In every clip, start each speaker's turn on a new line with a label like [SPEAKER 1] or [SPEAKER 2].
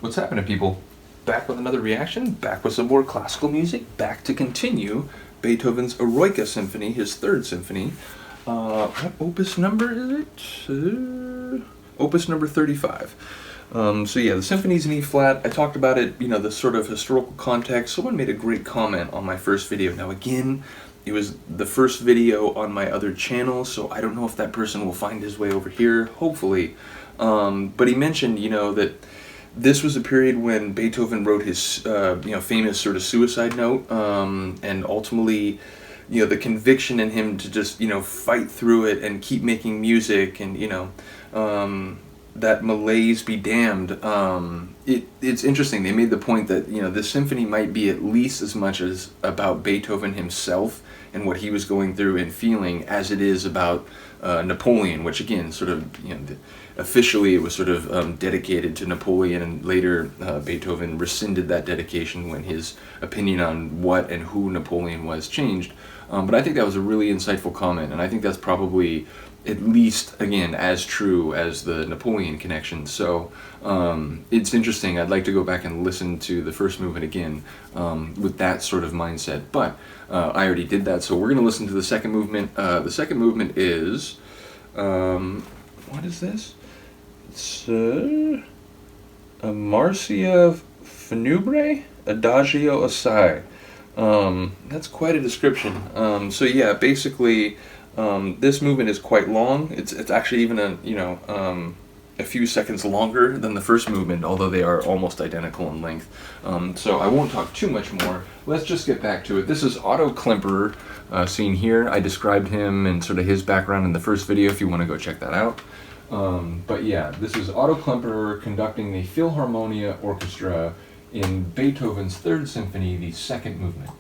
[SPEAKER 1] What's happening, people? Back with another reaction, back with some more classical music, back to continue Beethoven's Eroica Symphony, his third symphony. What opus number is it? Opus number 35. So yeah, the symphony's in E flat. I talked about it, the sort of historical context. Someone made a great comment on my first video. Now again, it was the first video on my other channel, so I don't know if that person will find his way over here, hopefully. But he mentioned, that this was a period when Beethoven wrote his, famous sort of suicide note, and ultimately, the conviction in him to just, fight through it and keep making music and, that malaise be damned. It's interesting. They made the point that, this symphony might be at least as much as about Beethoven himself and what he was going through and feeling as it is about Napoleon, which again, sort of, officially it was sort of dedicated to Napoleon, and later Beethoven rescinded that dedication when his opinion on what and who Napoleon was changed. But I think that was a really insightful comment, and I think that's probably at least, again, as true as the Napoleon connection. So it's interesting. I'd like to go back and listen to the first movement again with that sort of mindset. But I already did that, so we're going to listen to the second movement. The second movement is, what is this? It's a Marcia Funebre, Adagio Assai. That's quite a description. So yeah, basically, this movement is quite long. It's actually even a few seconds longer than the first movement, although they are almost identical in length. So I won't talk too much more. Let's just get back to it. This is Otto Klemperer, seen here. I described him and sort of his background in the first video if you want to go check that out. But yeah, this is Otto Klemperer conducting the Philharmonia Orchestra in Beethoven's Third Symphony, the second movement.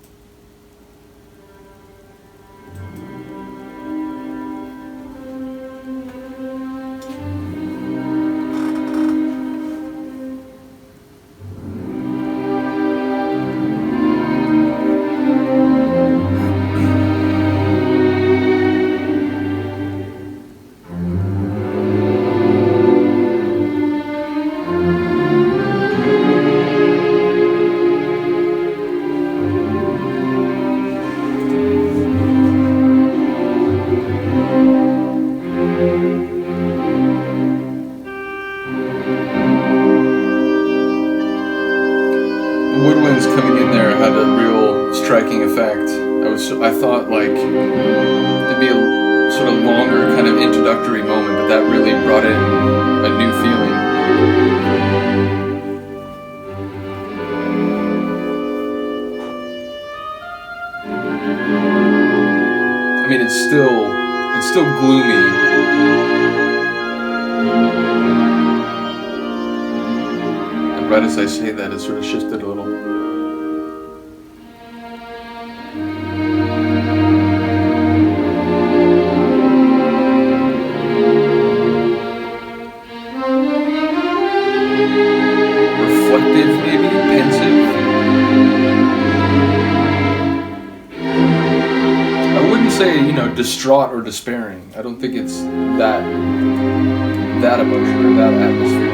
[SPEAKER 1] Woodwinds coming in there had a real striking effect. I thought like it'd be a sort of longer kind of introductory moment, but that really brought in a new feeling. I mean, it's still gloomy. Right as I say that, it sort of shifted a little. Reflective, maybe? Pensive? I wouldn't say, distraught or despairing. I don't think it's that emotion or that atmosphere.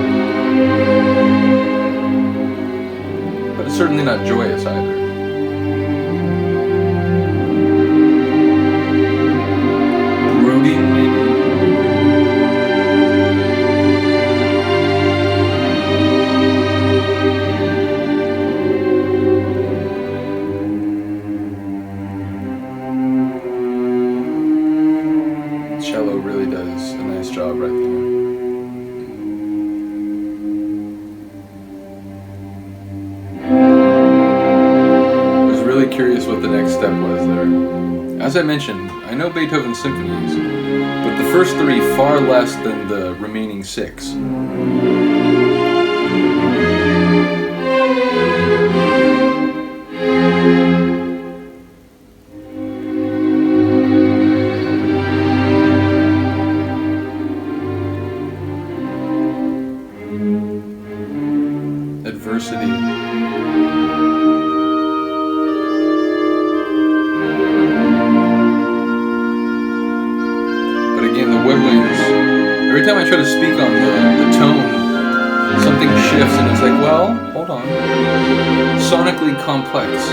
[SPEAKER 1] But it's certainly not joyous either. Brooding, maybe? Cello really does a nice job right there. Curious what the next step was there. As I mentioned, I know Beethoven's symphonies, but the first three far less than the remaining six. Adversity. Woodwinds, every time I try to speak on the tone, something shifts and it it's like, well, hold on. Sonically complex.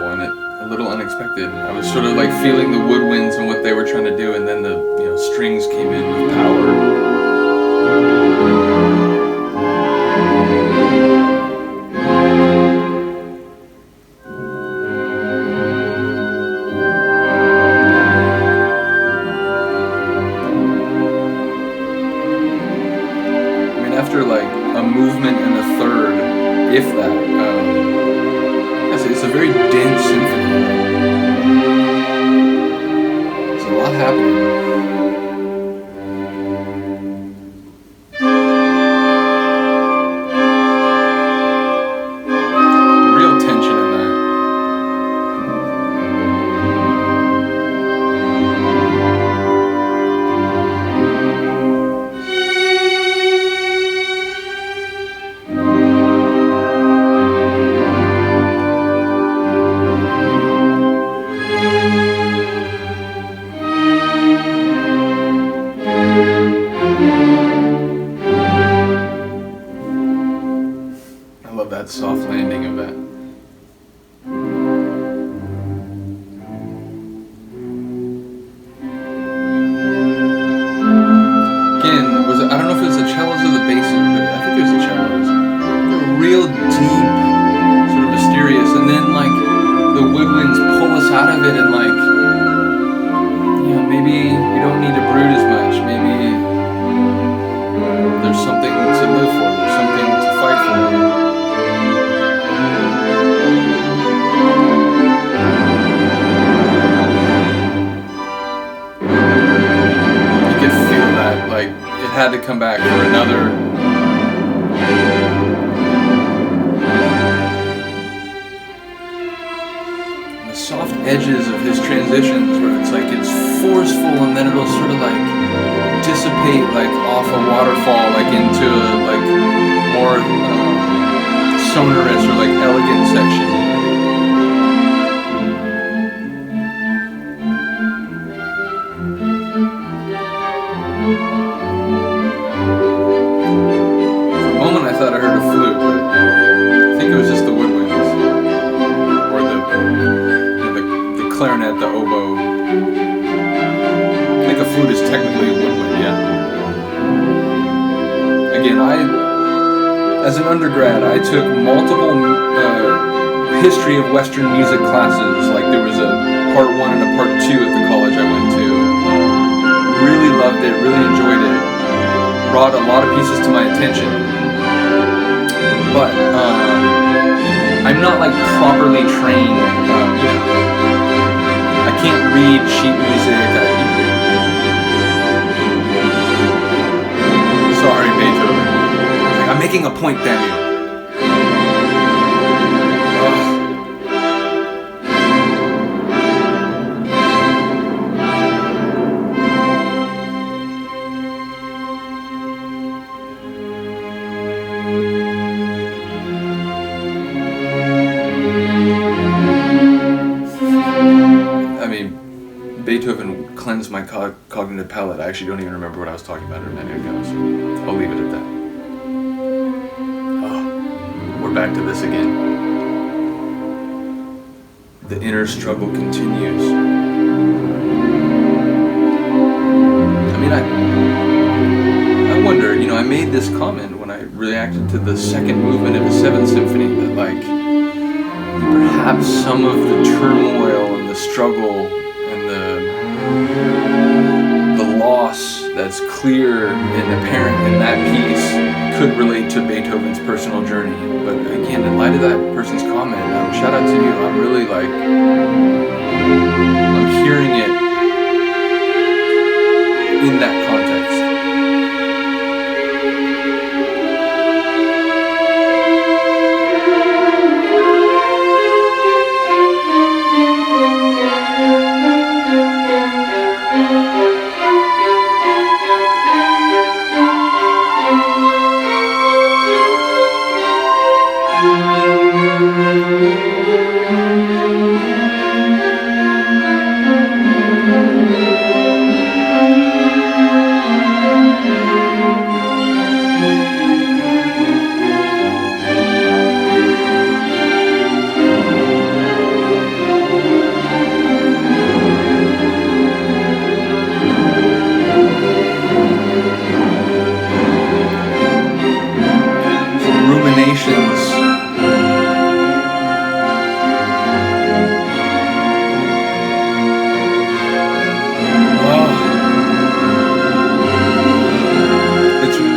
[SPEAKER 1] And it a little unexpected. I was sort of like feeling the woodwinds and what they were trying to do, and then the strings came in with power. I mean, after like a movement and a third, if that. It's a very dense symphony. There's a lot happening. Real tension in that. That soft landing of that. Again, I don't know if it was the cellos or the basses, but I think it was the cellos. They're real deep, sort of mysterious, and then like the woodwinds pull us out of it, and like, maybe you don't need to brood as much. Maybe there's something to live for. There's something to fight for. Like, it had to come back for another. And the soft edges of his transitions, where it's like it's forceful and then it'll sort of like dissipate like off a waterfall, like into like more sonorous or like elegant section. Clarinet, the oboe. I think a flute is technically a woodwind, yeah. Again, as an undergrad, I took multiple history of Western music classes. Like there was a part 1 and a part 2 at the college I went to. Really loved it, really enjoyed it. Brought a lot of pieces to my attention. But I'm not like properly trained, I can't read sheet music. Sorry, Beethoven. I'm making a point, Daniel. Beethoven cleansed my cognitive palate. I actually don't even remember what I was talking about a minute ago, so I'll leave it at that. Oh, we're back to this again. The inner struggle continues. I mean, I wonder, I made this comment when I reacted to the second movement of the 7th Symphony, that like, perhaps some of the turmoil and the struggle the loss that's clear and apparent in that piece could relate to Beethoven's personal journey, but to that person's comment. Shout out to you. I'm really like, I'm hearing it in that context.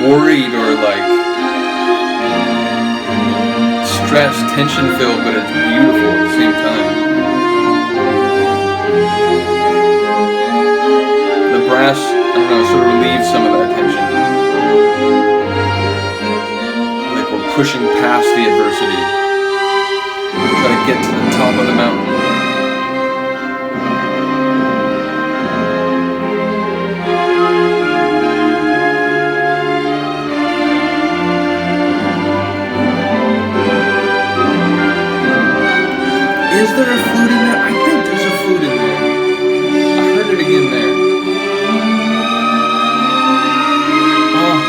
[SPEAKER 1] Worried or like stressed, tension filled, but it's beautiful at the same time. The brass, I don't know, sort of relieves some of that tension. Like we're pushing past the adversity. Try to get to the top of the mountain. Is there a flute in there? I think there's a flute in there. I heard it again there. Oh.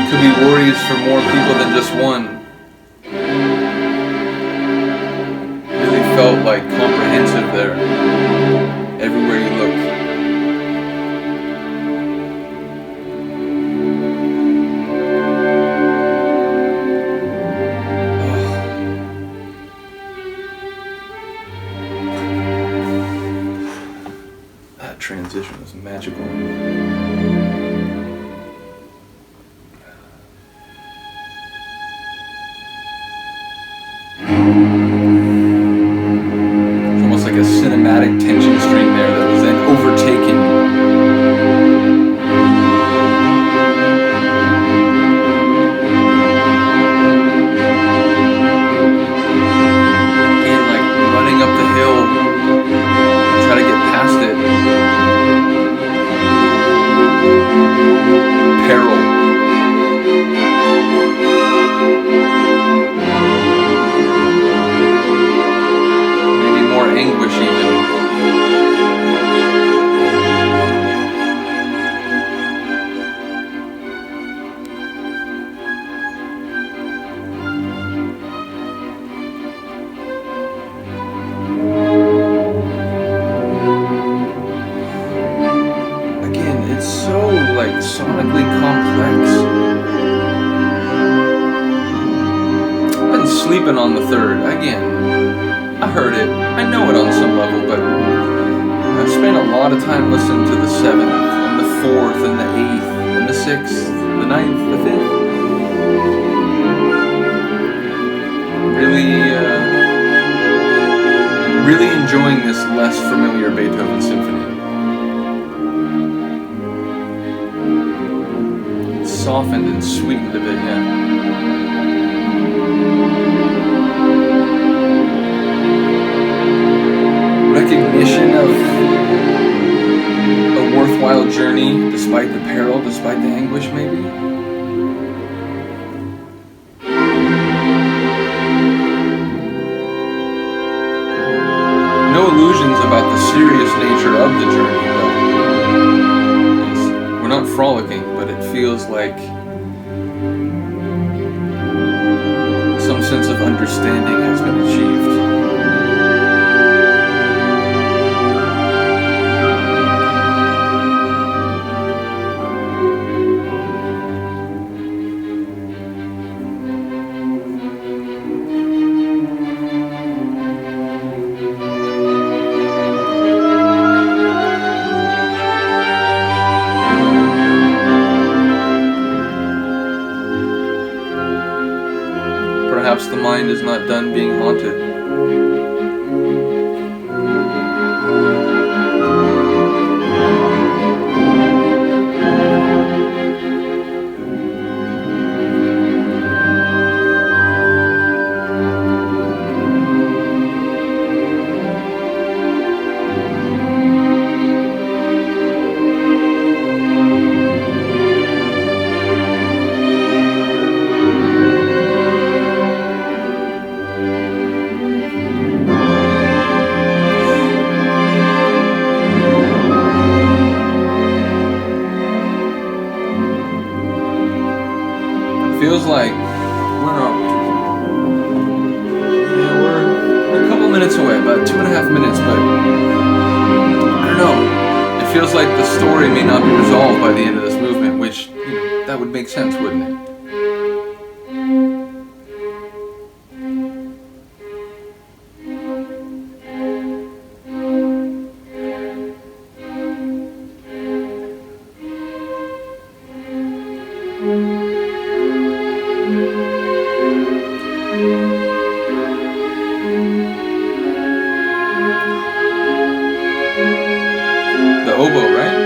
[SPEAKER 1] Could be worries for more people than just one. Really felt like comprehensive there. Everywhere you look. Transition was magical. It's almost like a cinematic tension string there that was then overtaken. Again, like running up the hill, try to get past it. Peril. Maybe more anguish even. Sonically complex. I've been sleeping on the third. Again, I heard it. I know it on some level, but I've spent a lot of time listening to the 7th, and the 4th, and the 8th, and the 6th, the 9th, the 5th. Really enjoying this less familiar Beethoven symphony. Softened and sweetened a bit, yeah. Recognition of a worthwhile journey, despite the peril, despite the anguish, maybe. No illusions about the serious nature of the journey, though. We're not frolicking, but it feels like some sense of understanding has been achieved. is not done being haunted. Feels like we're a couple minutes away, about 2.5 minutes, but I don't know. It feels like the story may not be resolved by the end of this movement, which, that would make sense, wouldn't it? The oboe, right?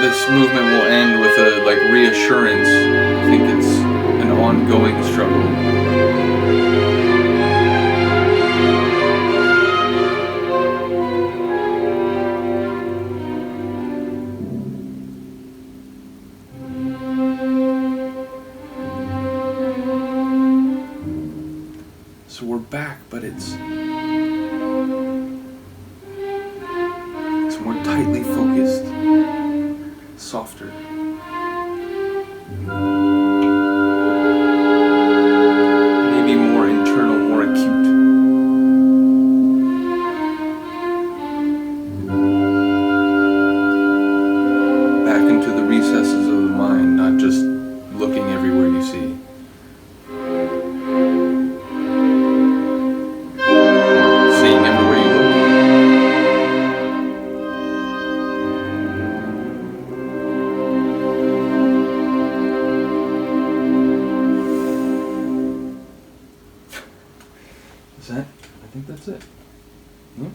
[SPEAKER 1] This movement will end with a reassurance. I think it's an ongoing struggle. So we're back, but it's more tightly focused. Softer. Maybe more internal, more acute. Back into the recesses of the mind, not just looking everywhere you see. Seeing everywhere you look. I think that's it. Yeah.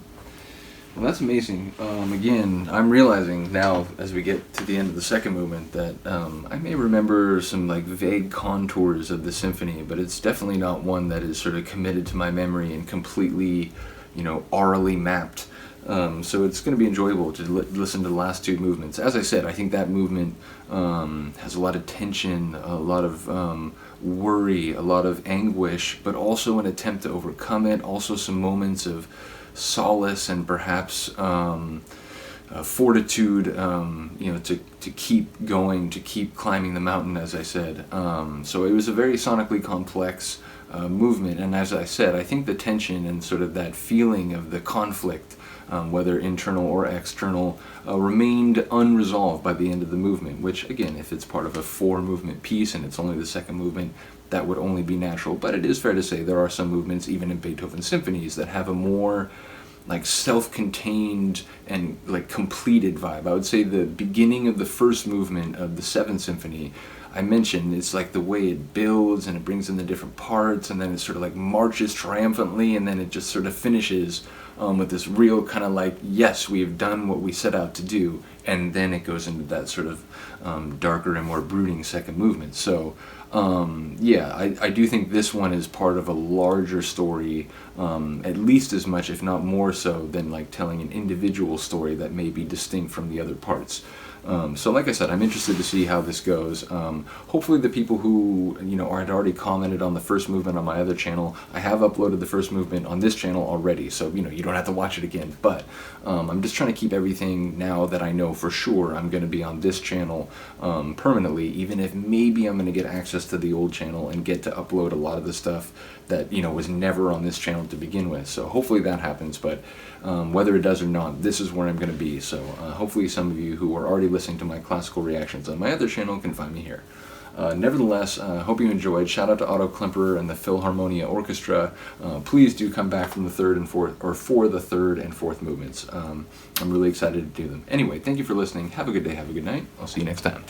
[SPEAKER 1] Well, that's amazing. Again, I'm realizing now as we get to the end of the second movement that I may remember some vague contours of the symphony, but it's definitely not one that is sort of committed to my memory and completely, aurally mapped. So it's going to be enjoyable to listen to the last two movements. As I said, I think that movement has a lot of tension, a lot of worry, a lot of anguish, but also an attempt to overcome it, also some moments of solace and perhaps fortitude, to keep going, to keep climbing the mountain, as I said. So it was a very sonically complex movement, and as I said, I think the tension and sort of that feeling of the conflict, whether internal or external, remained unresolved by the end of the movement, which again, if it's part of a 4-movement piece and it's only the second movement, that would only be natural. But it is fair to say there are some movements, even in Beethoven symphonies, that have a more self-contained and completed vibe. I would say the beginning of the first movement of the 7th Symphony, I mentioned, it's like the way it builds and it brings in the different parts, and then it sort of like marches triumphantly, and then it just sort of finishes with this real kind of like, yes, we have done what we set out to do, and then it goes into that sort of darker and more brooding second movement. So yeah, I do think this one is part of a larger story, at least as much, if not more so, than like telling an individual story that may be distinct from the other parts. So like I said, I'm interested to see how this goes. Hopefully the people who, had already commented on the first movement on my other channel, I have uploaded the first movement on this channel already, so, you don't have to watch it again. But I'm just trying to keep everything now that I know for sure I'm going to be on this channel permanently, even if maybe I'm going to get access to the old channel and get to upload a lot of the stuff that, was never on this channel to begin with. So hopefully that happens, but whether it does or not, this is where I'm going to be. So hopefully some of you who are already listening to my classical reactions on my other channel can find me here. Nevertheless, hope you enjoyed. Shout out to Otto Klemperer and the Philharmonia Orchestra. Please do come back from the third and fourth, or for the third and fourth movements. I'm really excited to do them. Anyway, thank you for listening. Have a good day. Have a good night. I'll see you next time.